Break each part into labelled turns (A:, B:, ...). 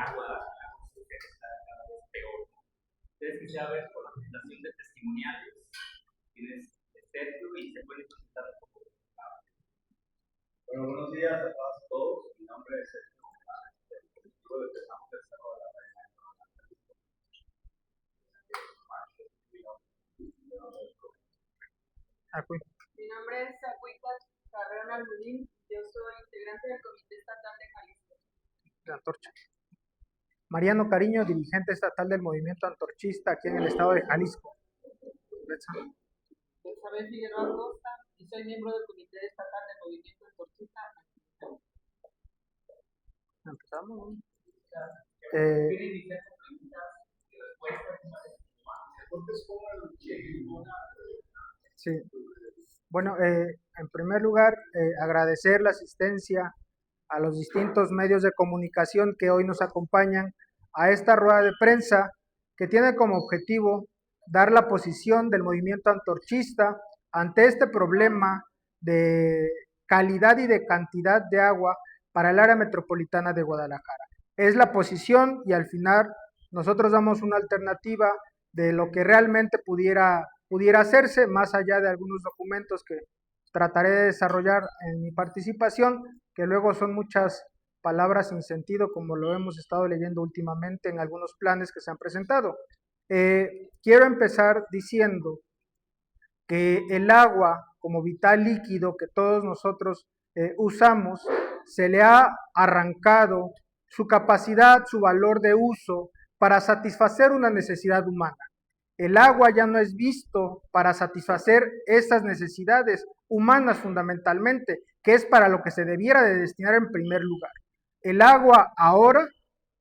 A: sucia que está cada vez peor. Entonces, quisiera ver por la presentación de testimoniales, tienes Sergio y se puede presentar un poco.
B: Bueno, buenos días a todos. Mi nombre es Sergio González, del colectivo de Pesamos del Cerro de la Reina de
C: Coronel.
D: Mi nombre es Acuita Carreón Almudín, yo soy integrante del Comité Estatal de Jalisco.
C: La Antorcha. Mariano Cariño, dirigente estatal del movimiento antorchista aquí en el estado de Jalisco.
D: Isabel Figueroa Costa, y soy miembro del Comité Estatal del movimiento antorchista.
C: Empezamos. Sí. Bueno, en primer lugar, agradecer la asistencia a los distintos medios de comunicación que hoy nos acompañan a esta rueda de prensa que tiene como objetivo dar la posición del movimiento antorchista ante este problema de calidad y de cantidad de agua para el área metropolitana de Guadalajara. Es la posición y al final nosotros damos una alternativa de lo que realmente pudiera hacerse, más allá de algunos documentos que trataré de desarrollar en mi participación, que luego son muchas palabras sin sentido, como lo hemos estado leyendo últimamente en algunos planes que se han presentado. Quiero empezar diciendo que el agua como vital líquido que todos nosotros usamos, se le ha arrancado su capacidad, su valor de uso para satisfacer una necesidad humana. El agua ya no es visto para satisfacer esas necesidades humanas fundamentalmente, que es para lo que se debiera de destinar en primer lugar. El agua ahora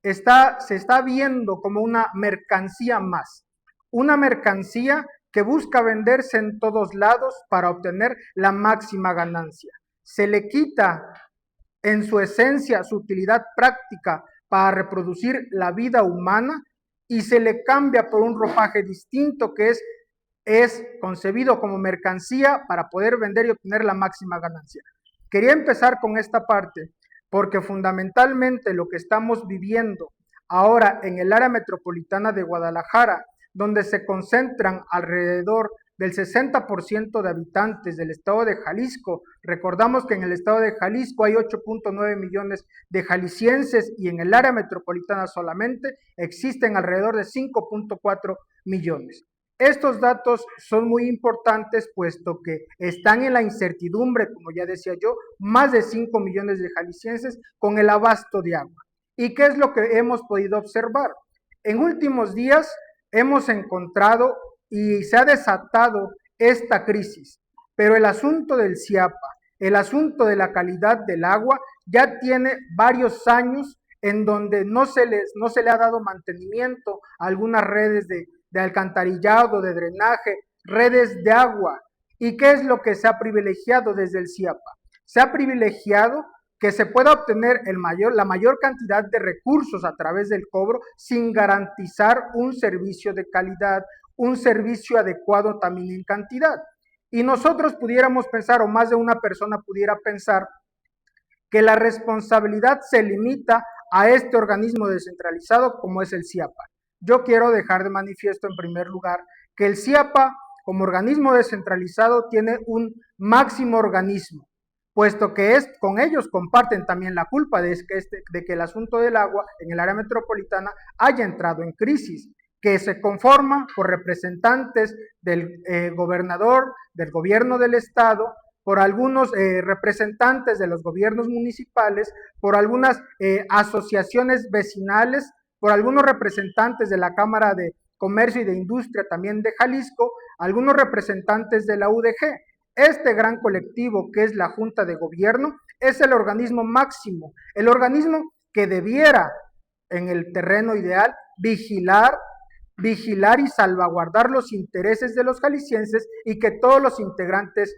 C: se está viendo como una mercancía más, una mercancía que busca venderse en todos lados para obtener la máxima ganancia. Se le quita en su esencia su utilidad práctica para reproducir la vida humana y se le cambia por un ropaje distinto que es concebido como mercancía para poder vender y obtener la máxima ganancia. Quería empezar con esta parte porque fundamentalmente lo que estamos viviendo ahora en el área metropolitana de Guadalajara, donde se concentran alrededor del 60% de habitantes del estado de Jalisco. Recordamos que en el estado de Jalisco hay 8.9 millones de jaliscienses y en el área metropolitana solamente existen alrededor de 5.4 millones. Estos datos son muy importantes puesto que están en la incertidumbre, como ya decía yo, más de 5 millones de jaliscienses con el abasto de agua. ¿Y qué es lo que hemos podido observar? En últimos días hemos encontrado y se ha desatado esta crisis, pero el asunto del CIAPA, el asunto de la calidad del agua ya tiene varios años en donde no se le ha dado mantenimiento a algunas redes de alcantarillado, de drenaje, redes de agua. ¿Y qué es lo que se ha privilegiado desde el CIAPA? Se ha privilegiado que se pueda obtener la mayor cantidad de recursos a través del cobro sin garantizar un servicio de calidad, un servicio adecuado también en cantidad. Y nosotros pudiéramos pensar, o más de una persona pudiera pensar, que la responsabilidad se limita a este organismo descentralizado como es el CIAPA. Yo quiero dejar de manifiesto en primer lugar que el CIAPA como organismo descentralizado tiene un máximo organismo, puesto que con ellos comparten también la culpa de que el asunto del agua en el área metropolitana haya entrado en crisis, que se conforma por representantes del gobernador, del gobierno del estado, por algunos representantes de los gobiernos municipales, por algunas asociaciones vecinales, por algunos representantes de la Cámara de Comercio y de Industria también de Jalisco, algunos representantes de la UDG. Este gran colectivo que es la Junta de Gobierno es el organismo máximo, el organismo que debiera en el terreno ideal vigilar y salvaguardar los intereses de los jaliscienses y que todos los integrantes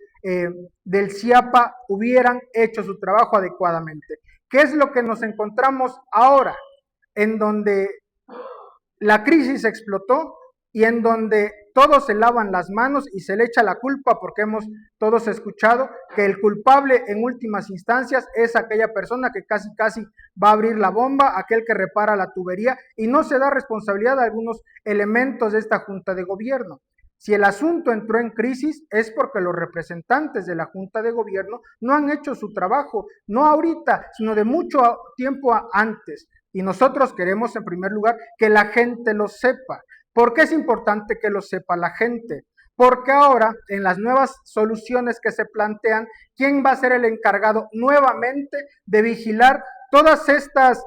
C: del CIAPA hubieran hecho su trabajo adecuadamente. ¿Qué es lo que nos encontramos ahora? En donde la crisis explotó y en donde todos se lavan las manos y se le echa la culpa, porque hemos todos escuchado que el culpable en últimas instancias es aquella persona que casi va a abrir la bomba, aquel que repara la tubería, y no se da responsabilidad de algunos elementos de esta Junta de Gobierno. Si el asunto entró en crisis es porque los representantes de la Junta de Gobierno no han hecho su trabajo, no ahorita, sino de mucho tiempo antes. Y nosotros queremos, en primer lugar, que la gente lo sepa. ¿Por qué es importante que lo sepa la gente? Porque ahora, en las nuevas soluciones que se plantean, ¿quién va a ser el encargado nuevamente de vigilar todas estas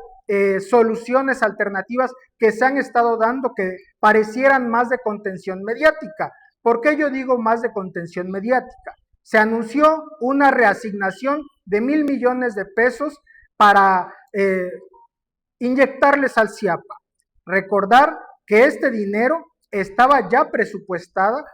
C: soluciones alternativas que se han estado dando, que parecieran más de contención mediática? ¿Por qué yo digo más de contención mediática? Se anunció una reasignación de 1,000 millones de pesos para inyectarles al CIAPA. Recordar que este dinero estaba ya presupuestado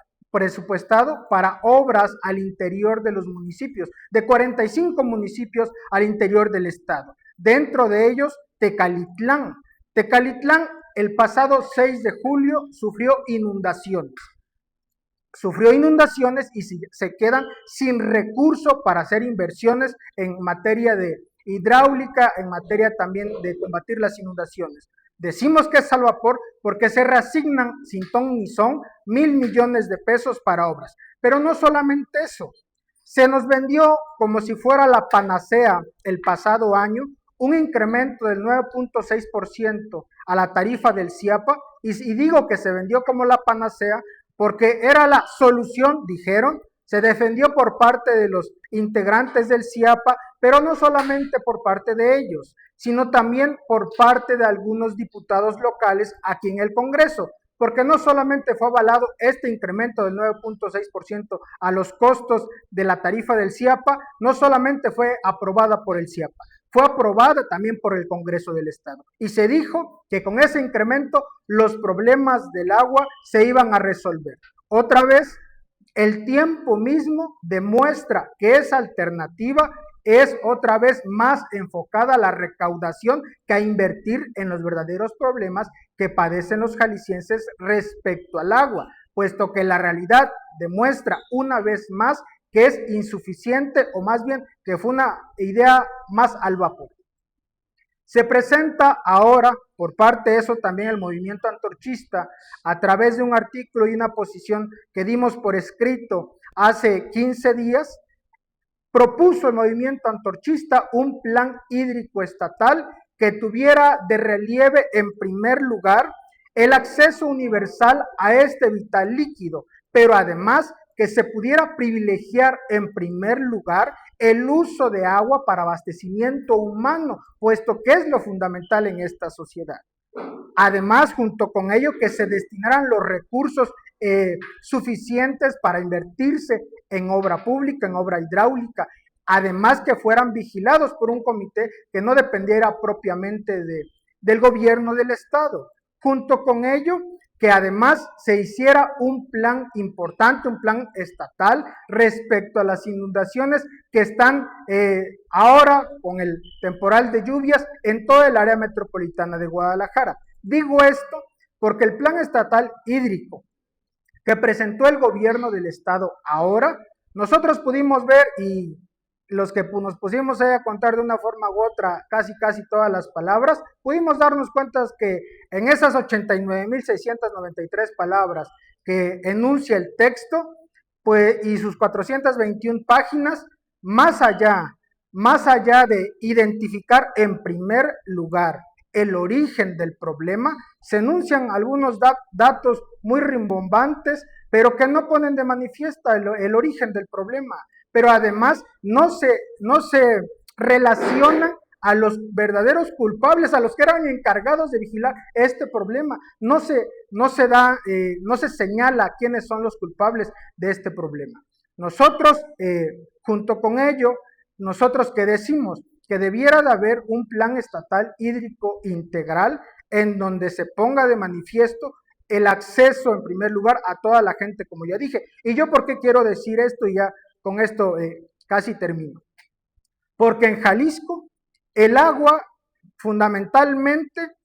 C: para obras al interior de los municipios, de 45 municipios al interior del estado. Dentro de ellos, Tecalitlán. Tecalitlán, el pasado 6 de julio, sufrió inundaciones y se quedan sin recurso para hacer inversiones en materia de hidráulica, en materia también de combatir las inundaciones. Decimos que es al vapor porque se reasignan sin ton ni son 1,000 millones de pesos para obras. Pero no solamente eso, se nos vendió como si fuera la panacea el pasado año un incremento del 9.6% a la tarifa del CIAPA, y digo que se vendió como la panacea porque era la solución, dijeron, se defendió por parte de los integrantes del CIAPA, pero no solamente por parte de ellos, sino también por parte de algunos diputados locales aquí en el Congreso, porque no solamente fue avalado este incremento del 9.6% a los costos de la tarifa del CIAPA, no solamente fue aprobada por el CIAPA, fue aprobada también por el Congreso del Estado. Y se dijo que con ese incremento los problemas del agua se iban a resolver. Otra vez, el tiempo mismo demuestra que esa alternativa es otra vez más enfocada a la recaudación que a invertir en los verdaderos problemas que padecen los jaliscienses respecto al agua, puesto que la realidad demuestra una vez más que es insuficiente, o más bien que fue una idea más al vapor. Se presenta ahora por parte de eso también el movimiento antorchista a través de un artículo y una posición que dimos por escrito hace 15 días. Propuso el movimiento antorchista un plan hídrico estatal que tuviera de relieve en primer lugar el acceso universal a este vital líquido, pero además que se pudiera privilegiar en primer lugar el uso de agua para abastecimiento humano, puesto que es lo fundamental en esta sociedad. Además, junto con ello, que se destinaran los recursos suficientes para invertirse en obra pública, en obra hidráulica, además que fueran vigilados por un comité que no dependiera propiamente del gobierno del Estado. Junto con ello, que además se hiciera un plan importante, un plan estatal respecto a las inundaciones que están ahora con el temporal de lluvias en toda el área metropolitana de Guadalajara. Digo esto porque el plan estatal hídrico que presentó el gobierno del estado ahora, nosotros pudimos ver, y los que nos pusimos a contar de una forma u otra casi todas las palabras, pudimos darnos cuenta que en esas 89,693 palabras que enuncia el texto, pues, y sus 421 páginas, más allá de identificar en primer lugar el origen del problema, se enuncian algunos datos muy rimbombantes, pero que no ponen de manifiesto el origen del problema. Pero además no se relacionan a los verdaderos culpables, a los que eran encargados de vigilar este problema. No se señala quiénes son los culpables de este problema. Nosotros, junto con ello, nosotros que decimos que debiera de haber un plan estatal hídrico integral en donde se ponga de manifiesto el acceso en primer lugar a toda la gente, como ya dije. ¿Y yo por qué quiero decir esto? Y ya con esto casi termino. Porque en Jalisco el agua fundamentalmente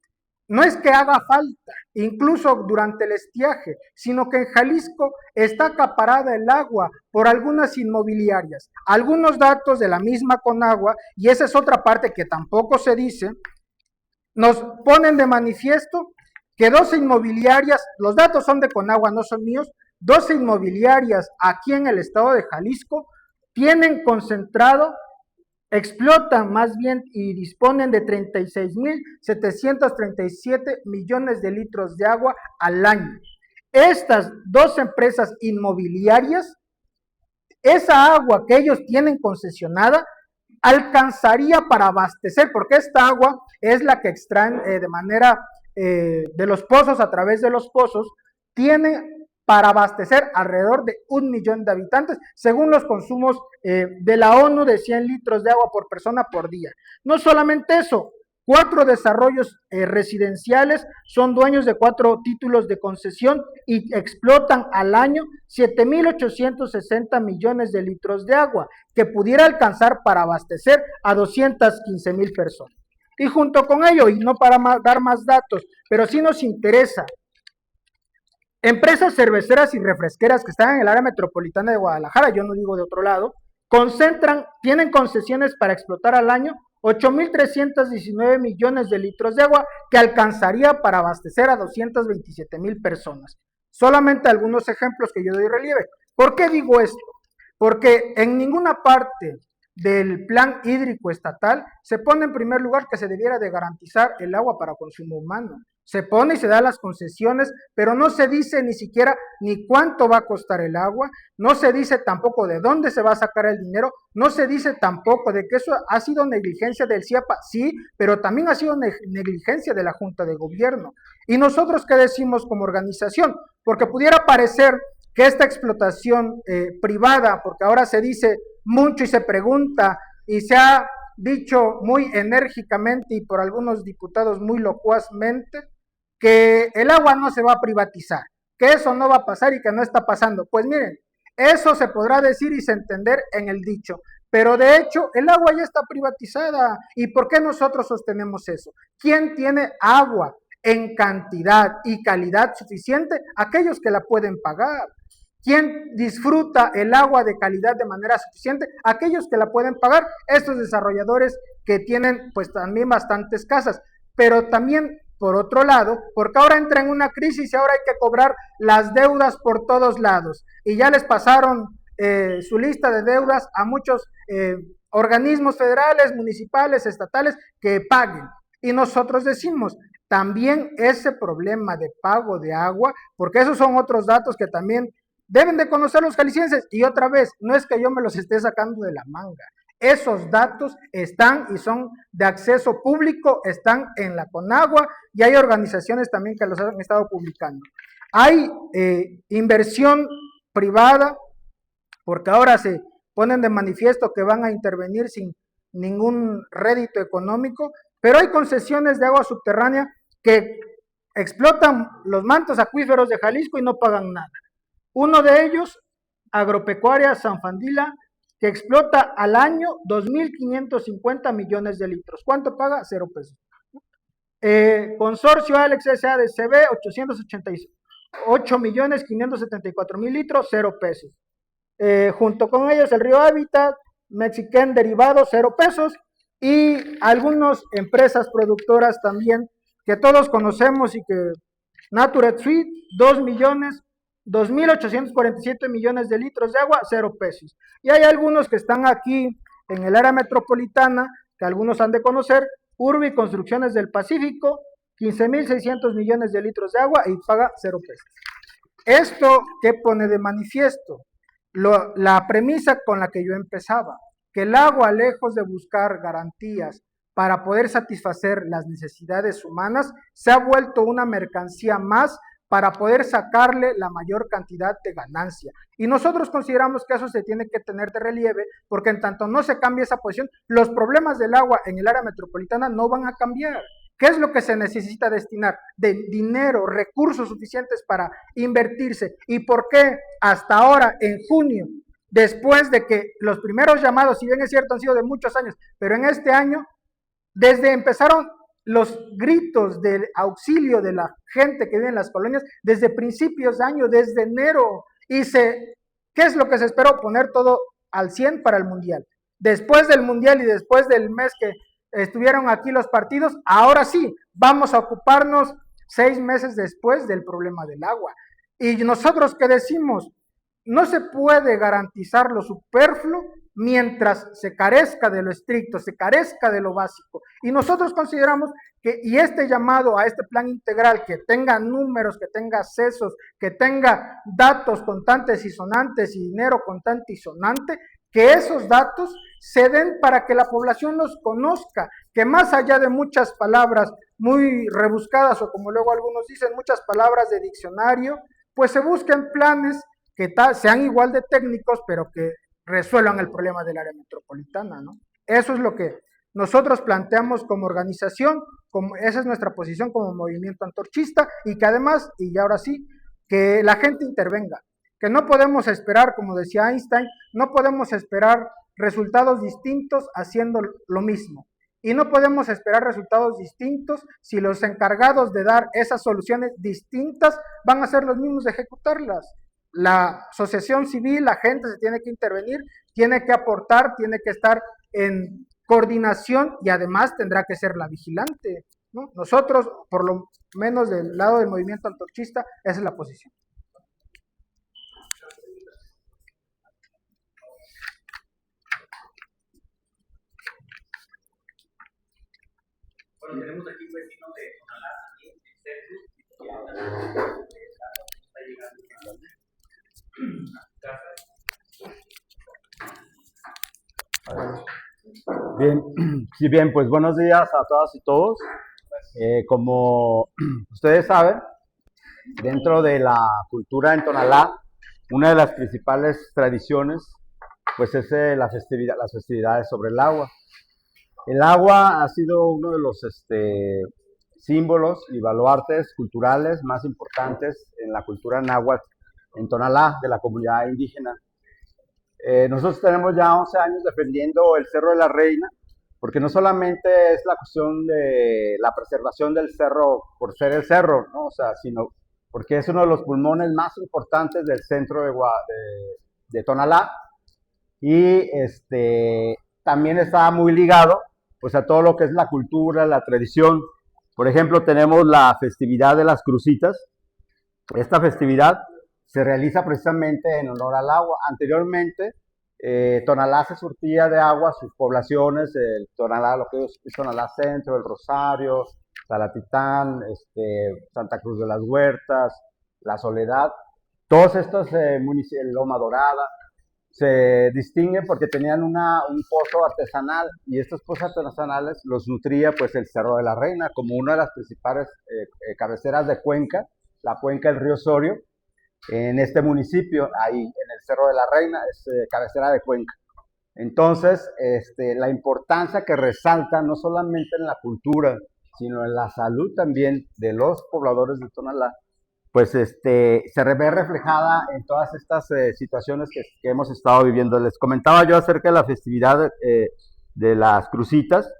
C: no es que haga falta, incluso durante el estiaje, sino que en Jalisco está acaparada el agua por algunas inmobiliarias. Algunos datos de la misma Conagua, y esa es otra parte que tampoco se dice, nos ponen de manifiesto que 12 inmobiliarias, los datos son de Conagua, no son míos, 12 inmobiliarias aquí en el estado de Jalisco tienen concentrado, explotan más bien y disponen de 36.737 millones de litros de agua al año. Estas dos empresas inmobiliarias, esa agua que ellos tienen concesionada, alcanzaría para abastecer, porque esta agua es la que extraen de manera de los pozos, a través de los pozos, tiene para abastecer alrededor de 1 millón de habitantes, según los consumos de la ONU de 100 litros de agua por persona por día. No solamente eso, 4 desarrollos residenciales son dueños de 4 títulos de concesión y explotan al año 7.860 millones de litros de agua, que pudiera alcanzar para abastecer a 215,000 personas. Y junto con ello, y no para dar más datos, pero sí nos interesa, empresas cerveceras y refresqueras que están en el área metropolitana de Guadalajara, yo no digo de otro lado, tienen concesiones para explotar al año 8.319 millones de litros de agua, que alcanzaría para abastecer a 227,000 personas. Solamente algunos ejemplos que yo doy relieve. ¿Por qué digo esto? Porque en ninguna parte del plan hídrico estatal se pone en primer lugar que se debiera de garantizar el agua para consumo humano. Se pone y se da las concesiones, pero no se dice ni siquiera ni cuánto va a costar el agua, no se dice tampoco de dónde se va a sacar el dinero, no se dice tampoco de que eso ha sido negligencia del CIAPA, sí, pero también ha sido negligencia de la Junta de Gobierno. ¿Y nosotros qué decimos como organización? Porque pudiera parecer que esta explotación privada, porque ahora se dice mucho y se pregunta y se ha dicho muy enérgicamente y por algunos diputados muy locuazmente, que el agua no se va a privatizar, que eso no va a pasar y que no está pasando. Pues miren, eso se podrá decir y se entender en el dicho, pero de hecho el agua ya está privatizada. ¿Y por qué nosotros sostenemos eso? ¿Quién tiene agua en cantidad y calidad suficiente? Aquellos que la pueden pagar. ¿Quién disfruta el agua de calidad de manera suficiente? Aquellos que la pueden pagar, estos desarrolladores que tienen pues también bastantes casas, pero también por otro lado, porque ahora entra en una crisis y ahora hay que cobrar las deudas por todos lados, y ya les pasaron su lista de deudas a muchos organismos federales, municipales, estatales, que paguen. Y nosotros decimos, también ese problema de pago de agua, porque esos son otros datos que también deben de conocer los jaliscienses, y otra vez, no es que yo me los esté sacando de la manga, esos datos están y son de acceso público, están en la Conagua y hay organizaciones también que los han estado publicando. Hay inversión privada, porque ahora se ponen de manifiesto que van a intervenir sin ningún rédito económico, pero hay concesiones de agua subterránea que explotan los mantos acuíferos de Jalisco y no pagan nada. Uno de ellos, Agropecuaria Sanfandila, que explota al año 2.550 millones de litros. ¿Cuánto paga? 0 pesos. Consorcio Alex S.A. de CB, 8.574.000 litros, 0 pesos. Junto con ellos el Río Hábitat, Mexiquén Derivado, 0 pesos. Y algunas empresas productoras también que todos conocemos y que Natural Sweet, 2.847 millones de litros de agua, 0 pesos. Y hay algunos que están aquí en el área metropolitana, que algunos han de conocer, Urbi Construcciones del Pacífico, 15.600 millones de litros de agua y paga 0 pesos. Esto que pone de manifiesto la premisa con la que yo empezaba, que el agua, lejos de buscar garantías para poder satisfacer las necesidades humanas, se ha vuelto una mercancía más para poder sacarle la mayor cantidad de ganancia. Y nosotros consideramos que eso se tiene que tener de relieve, porque en tanto no se cambie esa posición, los problemas del agua en el área metropolitana no van a cambiar. ¿Qué es lo que se necesita destinar? De dinero, recursos suficientes para invertirse. ¿Y por qué hasta ahora, en junio, después de que los primeros llamados, si bien es cierto, han sido de muchos años, pero en este año, desde empezaron los gritos de auxilio de la gente que vive en las colonias desde principios de año, desde enero, y ¿qué es lo que se esperó? Poner todo al 100 para el Mundial. Después del Mundial y después del mes que estuvieron aquí los partidos, ahora sí, vamos a ocuparnos 6 meses después del problema del agua. Y nosotros que decimos, no se puede garantizar lo superfluo mientras se carezca de lo estricto, se carezca de lo básico. Y nosotros consideramos que, y este llamado a este plan integral, que tenga números, que tenga accesos, que tenga datos contantes y sonantes y dinero contante y sonante, que esos datos se den para que la población los conozca, que más allá de muchas palabras muy rebuscadas o como luego algunos dicen, muchas palabras de diccionario, pues se busquen planes que sean igual de técnicos, pero que resuelvan el problema del área metropolitana, ¿no? Eso es lo que nosotros planteamos como organización, esa es nuestra posición como movimiento antorchista, y que además, y ahora sí, que la gente intervenga, que no podemos esperar, como decía Einstein, no podemos esperar resultados distintos haciendo lo mismo. Y no podemos esperar resultados distintos si los encargados de dar esas soluciones distintas van a ser los mismos de ejecutarlas. La asociación civil, la gente se tiene que intervenir, tiene que aportar, tiene que estar en coordinación y además tendrá que ser la vigilante, ¿no? Nosotros, por lo menos del lado del movimiento antorchista, esa es la posición.
A: Bueno, tenemos aquí un vecino de Tonalá también, Sergio, está llegando a casa.
B: Bien, sí, bien, pues buenos días a todas y todos. Como ustedes saben, dentro de la cultura en Tonalá, una de las principales tradiciones, pues es las festividades sobre el agua. El agua ha sido uno de los símbolos y baluartes culturales más importantes en la cultura náhuatl en Tonalá, de la comunidad indígena. Nosotros tenemos ya 11 años defendiendo el Cerro de la Reina, porque no solamente es la cuestión de la preservación del cerro por ser el cerro, ¿no? O sea, sino porque es uno de los pulmones más importantes del centro de Tonalá, y también está muy ligado pues a todo lo que es la cultura, la tradición. Por ejemplo, tenemos la festividad de las crucitas. Esta festividad se realiza precisamente en honor al agua. Anteriormente, Tonalá se surtía de agua, sus poblaciones, Tonalá, lo que es Tonalá Centro, El Rosario, Salatitán, Santa Cruz de las Huertas, La Soledad, todos estos municipios, Loma Dorada, se distinguen porque tenían un pozo artesanal, y estos pozos artesanales los nutría pues el Cerro de la Reina como una de las principales cabeceras de cuenca, la cuenca del río Osorio. En este municipio, ahí en el Cerro de la Reina, es cabecera de cuenca. Entonces, la importancia que resalta no solamente en la cultura, sino en la salud también de los pobladores de Tonalá, pues se ve reflejada en todas estas situaciones que hemos estado viviendo. Les comentaba yo acerca de la festividad de las crucitas.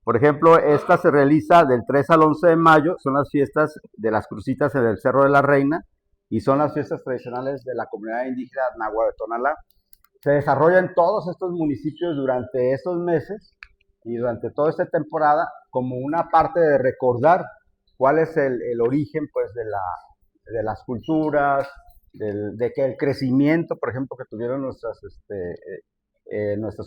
B: Por ejemplo, esta se realiza del 3 al 11 de mayo, son las fiestas de las crucitas en el Cerro de la Reina, y son las fiestas tradicionales de la comunidad indígena náhuatl de Tonalá. Se desarrolla en todos estos municipios durante estos meses y durante toda esta temporada como una parte de recordar cuál es el origen pues de las culturas, de que el crecimiento, por ejemplo, que tuvieron nuestras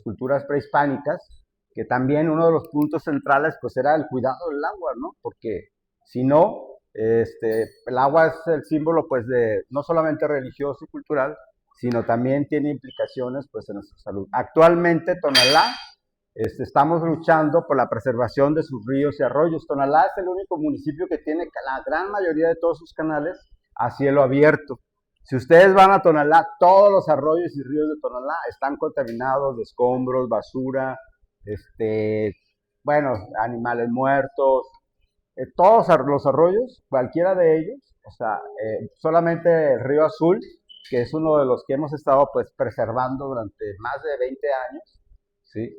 B: culturas prehispánicas, que también uno de los puntos centrales pues era el cuidado del agua, ¿no? Porque si no, el agua es el símbolo pues no solamente religioso y cultural, sino también tiene implicaciones pues en nuestra salud. Actualmente Tonalá, estamos luchando por la preservación de sus ríos y arroyos. Tonalá es el único municipio que tiene la gran mayoría de todos sus canales a cielo abierto. Si ustedes van a Tonalá, todos los arroyos y ríos de Tonalá están contaminados de escombros, basura, bueno, animales muertos. Todos los arroyos, cualquiera de ellos, o sea, solamente el río Azul, que es uno de los que hemos estado pues preservando durante más de 20 años, ¿sí?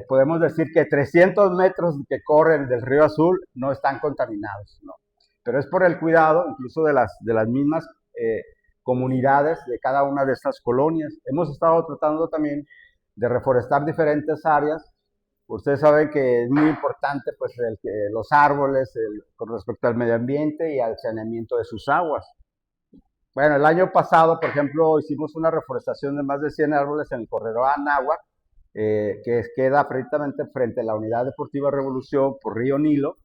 B: podemos decir que 300 metros que corren del río Azul no están contaminados, ¿no? Pero es por el cuidado incluso de las mismas comunidades de cada una de estas colonias. Hemos estado tratando también de reforestar diferentes áreas. Ustedes saben que es muy importante pues, los árboles con respecto al medio ambiente y al saneamiento de sus aguas. Bueno, el año pasado, por ejemplo, hicimos una reforestación de más de 100 árboles en el corredor Anáhuac, que queda precisamente frente a la Unidad Deportiva Revolución por Río Nilo.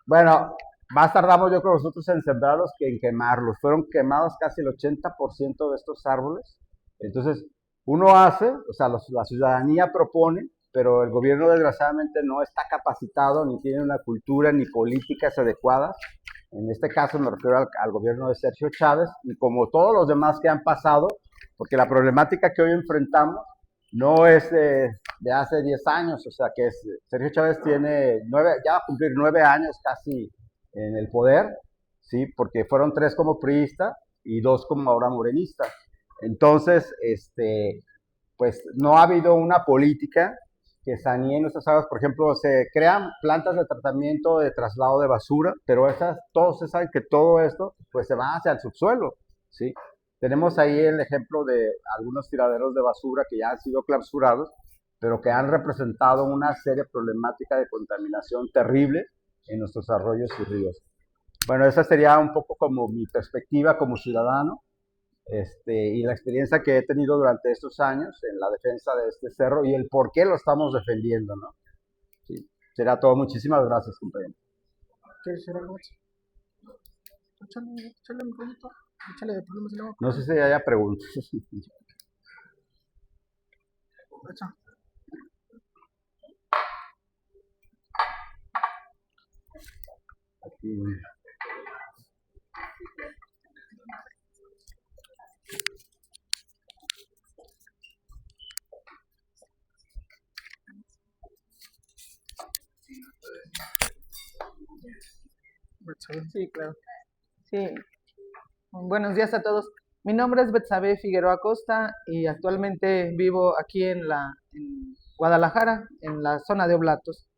B: Bueno, más tardamos yo creo nosotros en sembrarlos que en quemarlos. Fueron quemados casi el 80% de estos árboles. Entonces, uno hace, o sea, la ciudadanía propone, pero el gobierno desgraciadamente no está capacitado, ni tiene una cultura ni políticas adecuadas. En este caso me refiero al gobierno de Sergio Chávez, y como todos los demás que han pasado, porque la problemática que hoy enfrentamos no es de hace 10 años, o sea que Sergio Chávez tiene ya va a cumplir 9 años casi en el poder, ¿sí? Porque fueron 3 como priista y 2 como ahora morenista. Entonces, pues no ha habido una política que sanee nuestras aguas. Por ejemplo, se crean plantas de tratamiento de traslado de basura, pero todos se saben que todo esto pues se va hacia el subsuelo, ¿sí? Tenemos ahí el ejemplo de algunos tiraderos de basura que ya han sido clausurados, pero que han representado una seria problemática de contaminación terrible en nuestros arroyos y ríos. Bueno, esa sería un poco como mi perspectiva como ciudadano, y la experiencia que he tenido durante estos años en la defensa de este cerro y el por qué lo estamos defendiendo, ¿no? Sí, será todo. Muchísimas gracias, compañero.
C: ¿Quieres decir algo más? Échale un poquito. Échale de problemas y luego.
B: No sé si haya preguntas.
C: Echa.
B: Aquí.
E: Sí, claro. Sí. Buenos días a todos. Mi nombre es Betsabe Figueroa Costa y actualmente vivo aquí en Guadalajara, en la zona de Oblatos.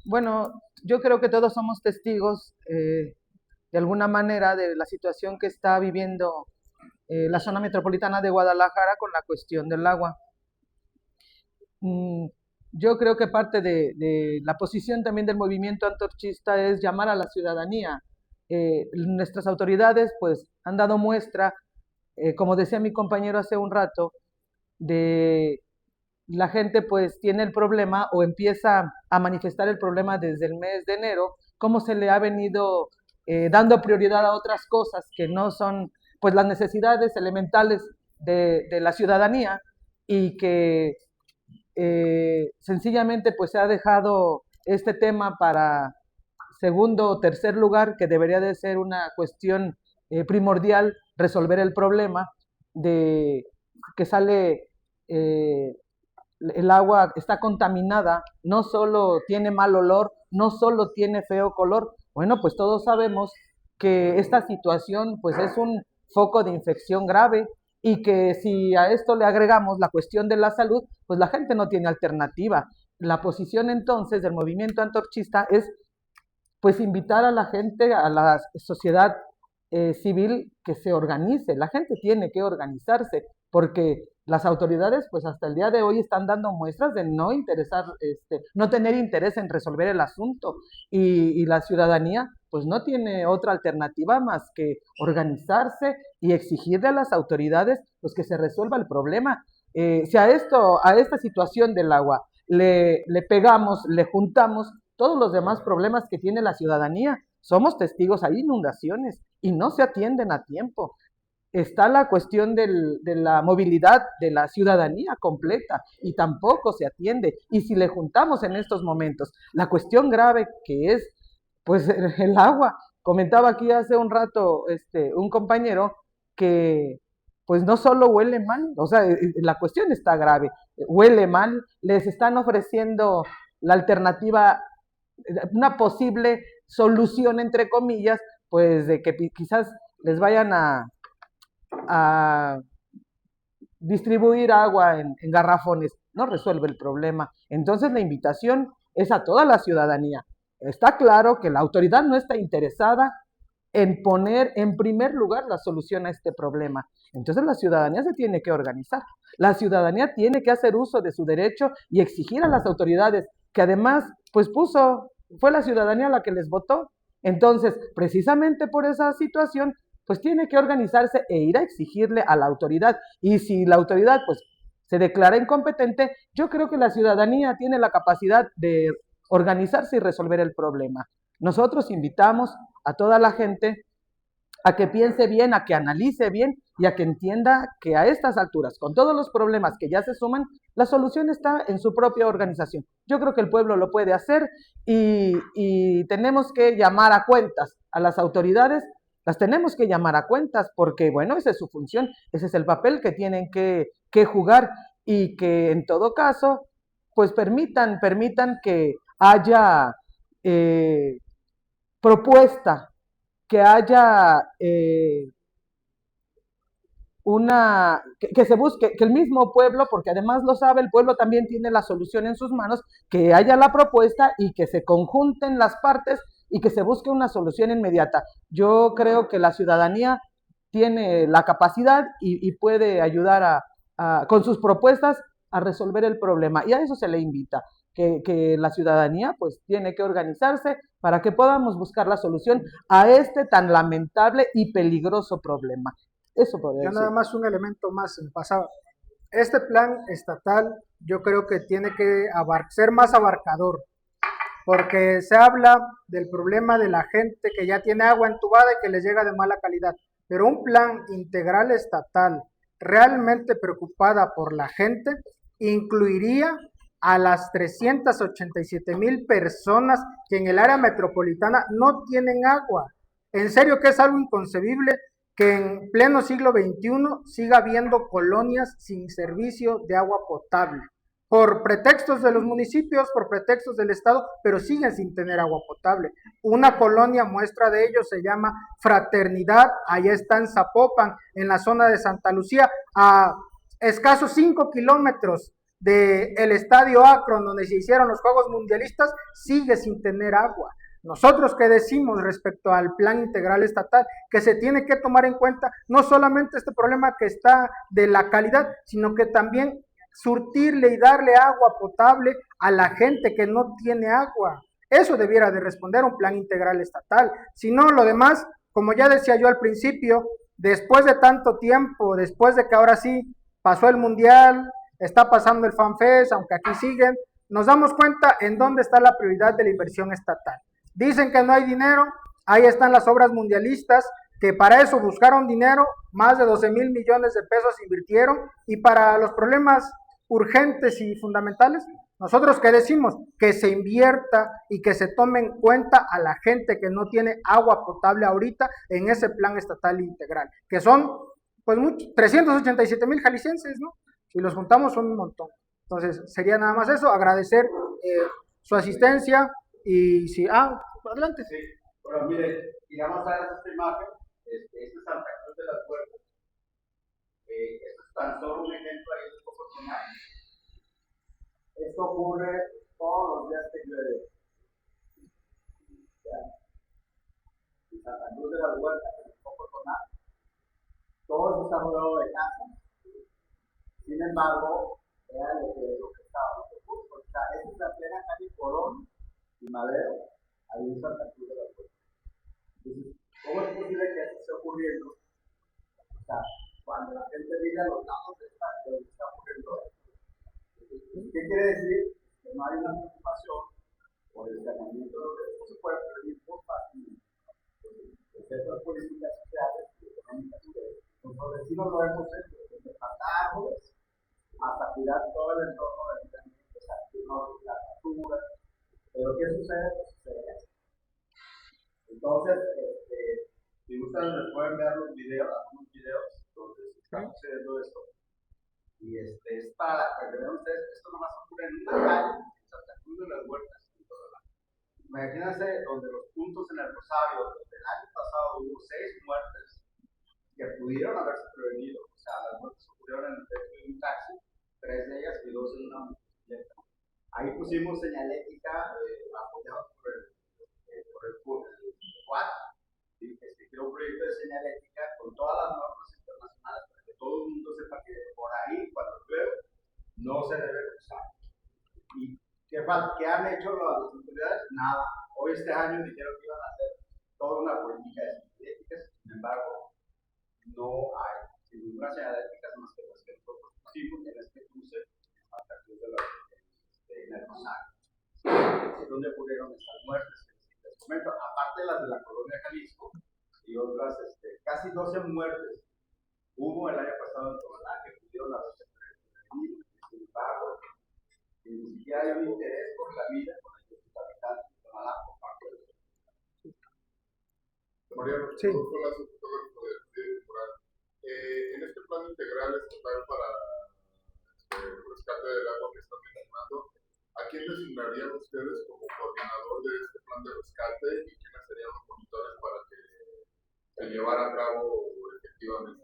E: Bueno, yo creo que todos somos testigos de alguna manera de la situación que está viviendo la zona metropolitana de Guadalajara con la cuestión del agua. Yo creo que parte de la posición también del movimiento antorchista es llamar a la ciudadanía. Nuestras autoridades pues han dado muestra, como decía mi compañero hace un rato, de la gente pues tiene el problema o empieza a manifestar el problema desde el mes de enero, cómo se le ha venido dando prioridad a otras cosas que no son pues las necesidades elementales de la ciudadanía, y que sencillamente pues se ha dejado este tema para segundo o tercer lugar, que debería de ser una cuestión primordial, resolver el problema de que sale el agua está contaminada, no solo tiene mal olor, no solo tiene feo color. Bueno, pues todos sabemos que esta situación pues es un foco de infección grave, y que si a esto le agregamos la cuestión de la salud, pues la gente no tiene alternativa. La posición entonces del movimiento antorchista es pues invitar a la gente, a la sociedad civil, que se organice. La gente tiene que organizarse, porque las autoridades pues hasta el día de hoy están dando muestras de no tener interés en resolver el asunto, y la ciudadanía pues no tiene otra alternativa más que organizarse y exigirle a las autoridades pues que se resuelva el problema. Si a esta situación del agua le pegamos, le juntamos todos los demás problemas que tiene la ciudadanía, somos testigos, hay inundaciones y no se atienden a tiempo. Está la cuestión de la movilidad de la ciudadanía completa y tampoco se atiende. Y si le juntamos en estos momentos la cuestión grave que es pues el agua, comentaba aquí hace un rato un compañero que pues no solo huele mal, o sea, la cuestión está grave, huele mal, les están ofreciendo la alternativa, una posible solución entre comillas, pues de que quizás les vayan a distribuir agua en garrafones no resuelve el problema. Entonces la invitación es a toda la ciudadanía. Está claro que la autoridad no está interesada en poner en primer lugar la solución a este problema. Entonces la ciudadanía se tiene que organizar. La ciudadanía tiene que hacer uso de su derecho y exigir a las autoridades, que además, pues fue la ciudadanía la que les votó. Entonces, precisamente por esa situación, pues tiene que organizarse e ir a exigirle a la autoridad. Y si la autoridad, pues, se declara incompetente, yo creo que la ciudadanía tiene la capacidad de organizarse y resolver el problema. Nosotros invitamos a toda la gente a que piense bien, a que analice bien y a que entienda que a estas alturas, con todos los problemas que ya se suman, la solución está en su propia organización. Yo creo que el pueblo lo puede hacer y tenemos que llamar a cuentas a las autoridades, las tenemos que llamar a cuentas porque, bueno, esa es su función, ese es el papel que tienen que jugar y que en todo caso, pues permitan que haya propuesta, que haya que se busque, que el mismo pueblo, porque además lo sabe, el pueblo también tiene la solución en sus manos, que haya la propuesta y que se conjunten las partes y que se busque una solución inmediata. Yo creo que la ciudadanía tiene la capacidad y puede ayudar con sus propuestas a resolver el problema y a eso se le invita. Que la ciudadanía pues tiene que organizarse para que podamos buscar la solución a este tan lamentable y peligroso problema. Eso podría
C: Yo
E: decir.
C: nada más un elemento más en pasado. Este plan estatal yo creo que tiene que ser más abarcador, porque se habla del problema de la gente que ya tiene agua entubada y que les llega de mala calidad, pero un plan integral estatal realmente preocupada por la gente incluiría a las 387,000 personas que en el área metropolitana no tienen agua. En serio que es algo inconcebible que en pleno siglo XXI siga habiendo colonias sin servicio de agua potable, por pretextos de los municipios, por pretextos del Estado, pero siguen sin tener agua potable. Una colonia muestra de ello se llama Fraternidad, allá está en Zapopan, en la zona de Santa Lucía, a escasos 5 kilómetros del Estadio Akron, donde se hicieron los Juegos Mundialistas, sigue sin tener agua. Nosotros que decimos respecto al plan integral estatal, que se tiene que tomar en cuenta no solamente este problema que está de la calidad, sino que también surtirle y darle agua potable a la gente que no tiene agua. Eso debiera de responder un plan integral estatal. Si no, lo demás, como ya decía yo al principio, después de tanto tiempo, después de que ahora sí pasó el Mundial, está pasando el FanFest, aunque aquí siguen, nos damos cuenta en dónde está la prioridad de la inversión estatal. Dicen que no hay dinero, ahí están las obras mundialistas, que para eso buscaron dinero, más de 12,000 millones de pesos invirtieron, y para los problemas urgentes y fundamentales, nosotros que decimos que se invierta y que se tome en cuenta a la gente que no tiene agua potable ahorita en ese plan estatal integral, que son pues 387,000 jaliscienses, ¿no? Si los juntamos son un montón. Entonces sería nada más eso, agradecer su asistencia y si, adelante.
B: Sí, bueno, mire, digamos a esta imagen, este es Santa Cruz de las Huertas. Esto es tan solo un ejemplo ahí un poco personal. Esto ocurre todos los días que llueve. En Santa Cruz de las Huertas, en el poco tonal, todo eso está rodeado de casas. Sin embargo, vean lo que estaba. O sea, esta es la plena calle Corón y Madero, ahí en Santa Cruz de las Huertas. Entonces, ¿cómo es posible que esto esté ocurriendo? O sea, cuando la gente vive a los lados de donde está ocurriendo esto. ¿Qué quiere decir? Que no hay una preocupación por el saneamiento de los recursos, se puede prevenir muy fácilmente. Excepto las políticas sociales y económicas. Los vecinos lo hemos hecho, desde plantar árboles hasta cuidar todo el entorno del medio ambiente, o sea, la natura. Pero ¿qué sucede? Pues sucede eso. Entonces, si gustan, les pueden ver los videos, algunos videos donde se está sucediendo esto. Y es para que vean ustedes, esto nomás ocurre en una calle, en Santa Cruz de las Huertas, en todo el año. Imagínense donde los puntos en el Rosario, donde el año pasado hubo 6 muertes que pudieron haberse prevenido, o sea, las muertes ocurrieron en el y un taxi, 3 de ellas y 2 en una motocicleta. Ahí pusimos señalética apoyados por el QUAD, y que se creó un proyecto de señalética con todas las normas internacionales para que todo el mundo sepa que por ahí, cuando llueve, no se debe cruzar. ¿Y qué han hecho las autoridades? Nada. Hoy este año dijeron que iban a hacer toda una política de señaléticas, sin embargo, no hay ninguna señalética más que las que nosotros pusimos en este cruce a partir de el Rosario, donde ocurrieron estas muertes que les comento, aparte de las de la colonia Jalisco y otras, casi 12 muertes hubo el año pasado en Tonalá que pudieron haberse prevenido. Sin embargo, ni siquiera hay un interés por la vida con el que sus habitantes de Tonalá por parte de los.
F: Mariano,
C: Sí.
F: con la subfotógrafo de Moral. En este plan integral estatal para el rescate del agua que están mencionando, ¿a quién designarían ustedes como coordinador de este plan de rescate y quiénes serían los monitores para que se llevara a cabo efectivamente?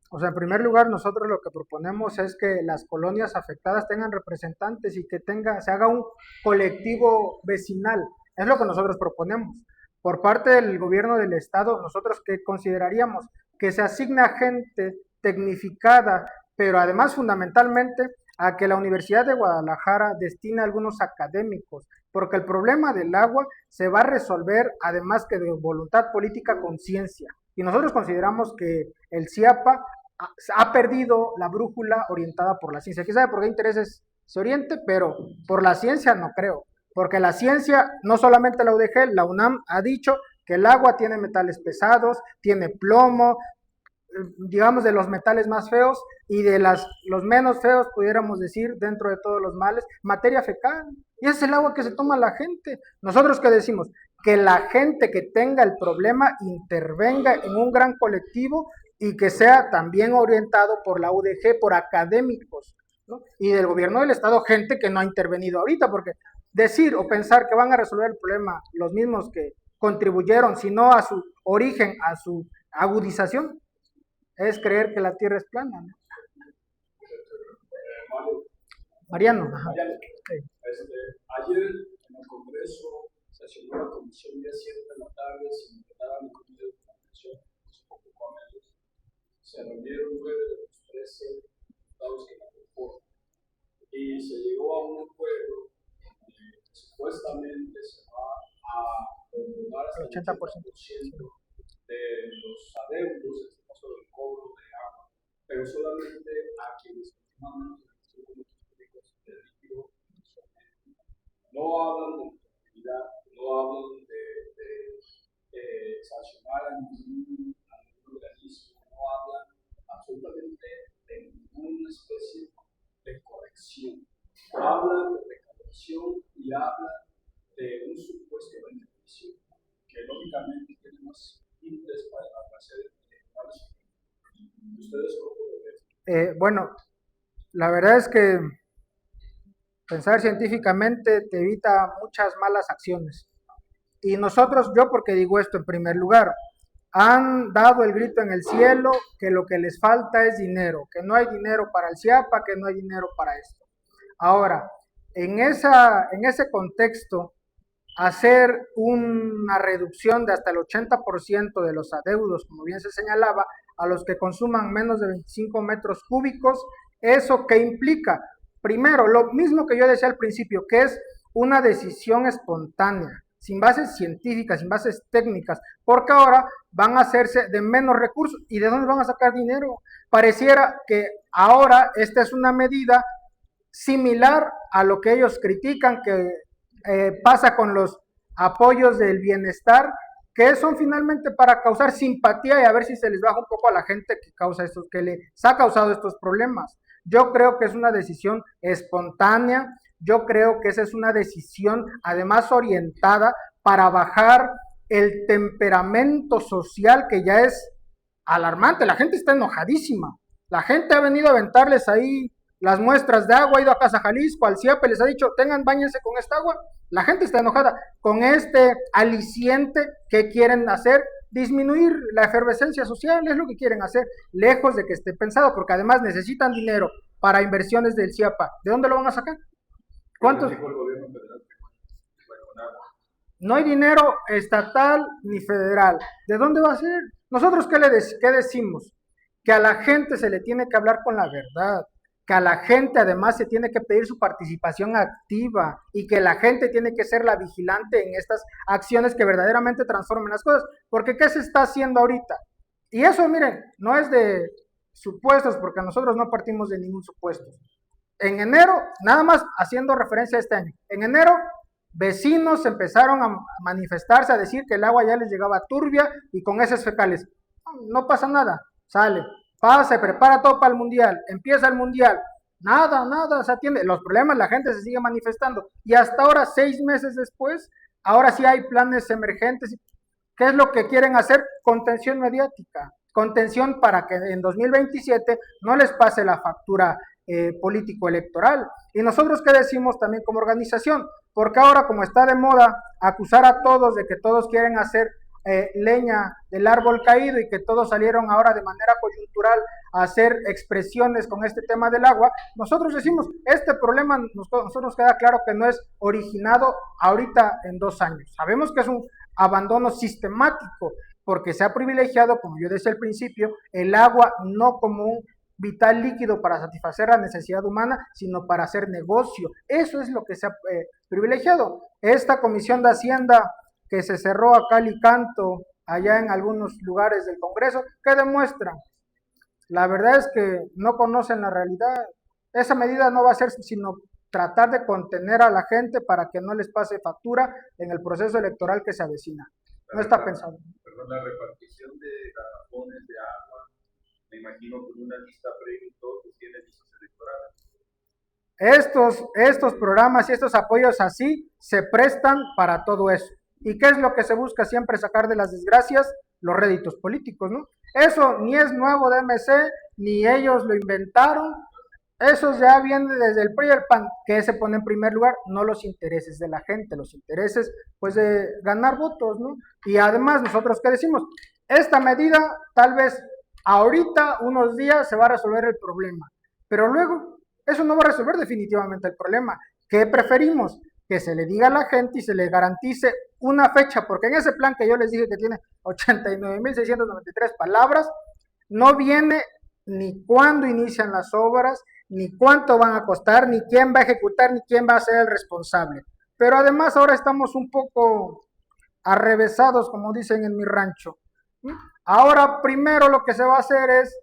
C: O sea, en primer lugar, nosotros lo que proponemos es que las colonias afectadas tengan representantes y que se haga un colectivo vecinal. Es lo que nosotros proponemos. Por parte del gobierno del estado, nosotros que consideraríamos que se asigna gente tecnificada, pero además fundamentalmente a que la Universidad de Guadalajara destine algunos académicos, porque el problema del agua se va a resolver además que de voluntad política con ciencia. Y nosotros consideramos que el CIAPA ha perdido la brújula orientada por la ciencia. ¿Quién sabe por qué intereses se oriente? Pero por la ciencia no creo. Porque la ciencia, no solamente la UDG, la UNAM ha dicho que el agua tiene metales pesados, tiene plomo, digamos de los metales más feos y de los menos feos, pudiéramos decir, dentro de todos los males, materia fecal. Y ese es el agua que se toma la gente. Nosotros que decimos que la gente que tenga el problema intervenga en un gran colectivo y que sea también orientado por la UDG, por académicos, ¿no? Y del gobierno del estado, gente que no ha intervenido ahorita, porque decir o pensar que van a resolver el problema los mismos que contribuyeron, sino a su origen, a su agudización, es creer que la tierra es plana, ¿no? Mariano. Ajá.
G: Sí. Ayer en el Congreso se asignó la comisión de 7 de la tarde sin declarar el comité de comunicación, con ellos. Se reunieron 9 de los 13 diputados que la conforman y se llegó a un acuerdo donde supuestamente se va a controlar hasta el 80% de los adeudos, en este caso del cobro de agua, pero solamente a quienes consuman no hablan de actividad, no hablan de sancionar a ningún organismo, no hablan absolutamente de ninguna especie de corrección. Hablan de recaudación y hablan de un supuesto beneficio que lógicamente tiene más interés para hacer electorales. ¿Ustedes cómo lo ven?
C: Bueno, la verdad es que pensar científicamente te evita muchas malas acciones. Y nosotros, yo porque digo esto en primer lugar, han dado el grito en el cielo que lo que les falta es dinero, que no hay dinero para el CIAPA, que no hay dinero para esto. Ahora, en ese contexto, hacer una reducción de hasta el 80% de los adeudos, como bien se señalaba, a los que consuman menos de 25 metros cúbicos, ¿eso qué implica? Primero, lo mismo que yo decía al principio, que es una decisión espontánea, sin bases científicas, sin bases técnicas, porque ahora van a hacerse de menos recursos. ¿Y de dónde van a sacar dinero? Pareciera que ahora esta es una medida similar a lo que ellos critican, que pasa con los apoyos del bienestar, que son finalmente para causar simpatía y a ver si se les baja un poco a la gente que les ha causado estos problemas. Yo creo que es una decisión espontánea, yo creo que esa es una decisión además orientada para bajar el temperamento social que ya es alarmante. La gente está enojadísima, la gente ha venido a aventarles ahí las muestras de agua, ha ido a Casa Jalisco, al CIAPE, les ha dicho, báñense con esta agua. La gente está enojada con este aliciente que quieren hacer disminuir la efervescencia social, es lo que quieren hacer, lejos de que esté pensado, porque además necesitan dinero para inversiones del CIAPA. ¿De dónde lo van a sacar? ¿Cuántos?
F: Dijo el gobierno federal que con agua.
C: No hay dinero estatal ni federal. ¿De dónde va a ser? Nosotros, ¿qué decimos? Que a la gente se le tiene que hablar con la verdad, que a la gente además se tiene que pedir su participación activa y que la gente tiene que ser la vigilante en estas acciones que verdaderamente transformen las cosas. Porque ¿qué se está haciendo ahorita? Y eso, miren, no es de supuestos, porque nosotros no partimos de ningún supuesto. En enero, nada más haciendo referencia a este año, en enero vecinos empezaron a manifestarse, a decir que el agua ya les llegaba turbia y con heces fecales. No pasa nada, sale, pasa, se prepara todo para el mundial, empieza el mundial, nada se atiende. Los problemas, la gente se sigue manifestando. Y hasta ahora, 6 meses después, ahora sí hay planes emergentes. ¿Qué es lo que quieren hacer? Contención mediática, contención para que en 2027 no les pase la factura político-electoral. Y nosotros, ¿qué decimos también como organización? Porque ahora, como está de moda acusar a todos de que todos quieren hacer leña del árbol caído y que todos salieron ahora de manera coyuntural a hacer expresiones con este tema del agua, nosotros decimos, este problema nosotros queda claro que no es originado ahorita en 2 años. Sabemos que es un abandono sistemático, porque se ha privilegiado, como yo decía al principio, el agua no como un vital líquido para satisfacer la necesidad humana, sino para hacer negocio. Eso es lo que se ha privilegiado. Esta Comisión de Hacienda que se cerró a cal y canto allá en algunos lugares del Congreso, ¿qué demuestra? La verdad es que no conocen la realidad. Esa medida no va a ser sino tratar de contener a la gente para que no les pase factura en el proceso electoral que se avecina. No está pensado.
F: Perdón, la repartición de garrafones de agua, me imagino con una lista previa y todo, que tiene listas electorales.
C: Estos programas y estos apoyos así se prestan para todo eso. ¿Y qué es lo que se busca siempre? Sacar de las desgracias los réditos políticos, ¿no? Eso ni es nuevo de MC, ni ellos lo inventaron. Eso ya viene desde el PRI y el PAN, que se pone en primer lugar, no los intereses de la gente, los intereses pues de ganar votos, ¿no? Y además nosotros, ¿qué decimos? Esta medida tal vez ahorita, unos días, se va a resolver el problema, pero luego eso no va a resolver definitivamente el problema. ¿Qué preferimos? Que se le diga a la gente y se le garantice una fecha, porque en ese plan que yo les dije que tiene 89.693 palabras, no viene ni cuándo inician las obras, ni cuánto van a costar, ni quién va a ejecutar, ni quién va a ser el responsable. Pero además ahora estamos un poco arrevesados, como dicen en mi rancho. Ahora primero lo que se va a hacer es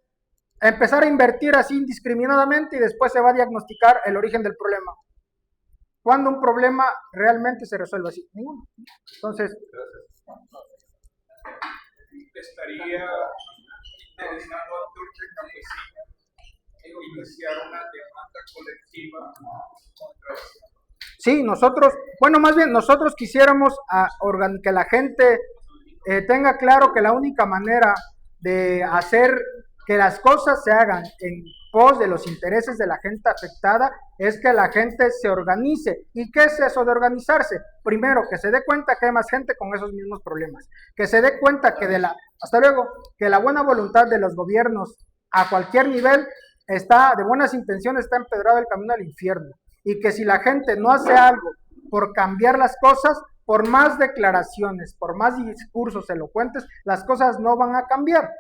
C: empezar a invertir así indiscriminadamente y después se va a diagnosticar el origen del problema. ¿Cuándo un problema realmente se resuelve así? Ninguno. Entonces,
G: estaría interesado a Antorcha Campesina en iniciar una demanda colectiva contra esto.
C: sí, nosotros, bueno, más bien nosotros quisiéramos que la gente tenga claro que la única manera de hacer que las cosas se hagan en pos de los intereses de la gente afectada es que la gente se organice. ¿Y qué es eso de organizarse? Primero, que se dé cuenta que hay más gente con esos mismos problemas, que se dé cuenta que que la buena voluntad de los gobiernos a cualquier nivel de buenas intenciones está empedrado el camino al infierno, y que si la gente no hace algo por cambiar las cosas, por más declaraciones, por más discursos elocuentes, las cosas no van a cambiar.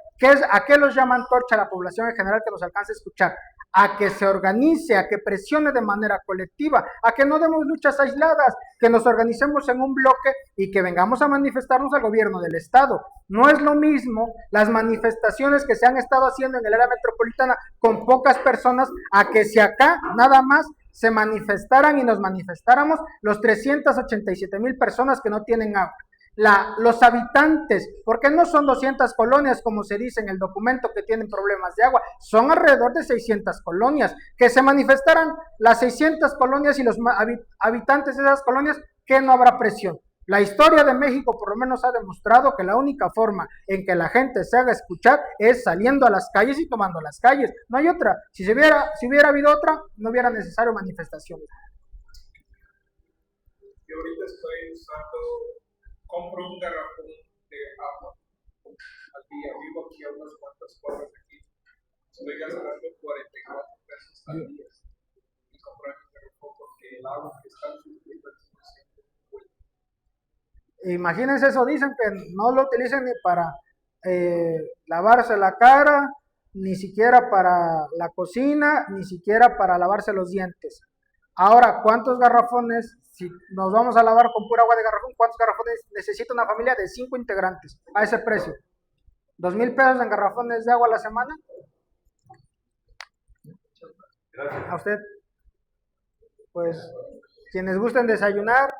C: ¿A qué los llama Antorcha la población en general que nos alcance a escuchar? A que se organice, a que presione de manera colectiva, a que no demos luchas aisladas, que nos organicemos en un bloque y que vengamos a manifestarnos al gobierno del estado. No es lo mismo las manifestaciones que se han estado haciendo en el área metropolitana con pocas personas, a que si acá nada más se manifestaran y nos manifestáramos los 387,000 personas que no tienen agua. Los habitantes, porque no son 200 colonias como se dice en el documento que tienen problemas de agua, son alrededor de 600 colonias, que se manifestaran las 600 colonias y los habitantes de esas colonias, que no habrá presión. La historia de México por lo menos ha demostrado que la única forma en que la gente se haga escuchar es saliendo a las calles y tomando las calles, no hay otra. Si hubiera habido otra, no hubiera necesario manifestaciones.
G: Yo ahorita estoy compro un garrafón de agua estoy gastando 44 pesos al día y comprar mi garrafón porque el agua que está en sus
C: Imagínense eso, dicen que no lo utilicen ni para lavarse la cara, ni siquiera para la cocina, ni siquiera para lavarse los dientes. Ahora, ¿cuántos garrafones, si nos vamos a lavar con pura agua de garrafón, cuántos garrafones necesita una familia de 5 integrantes a ese precio? ¿2,000 pesos en garrafones de agua a la semana?
A: Gracias.
C: A usted. Pues, quienes gusten desayunar,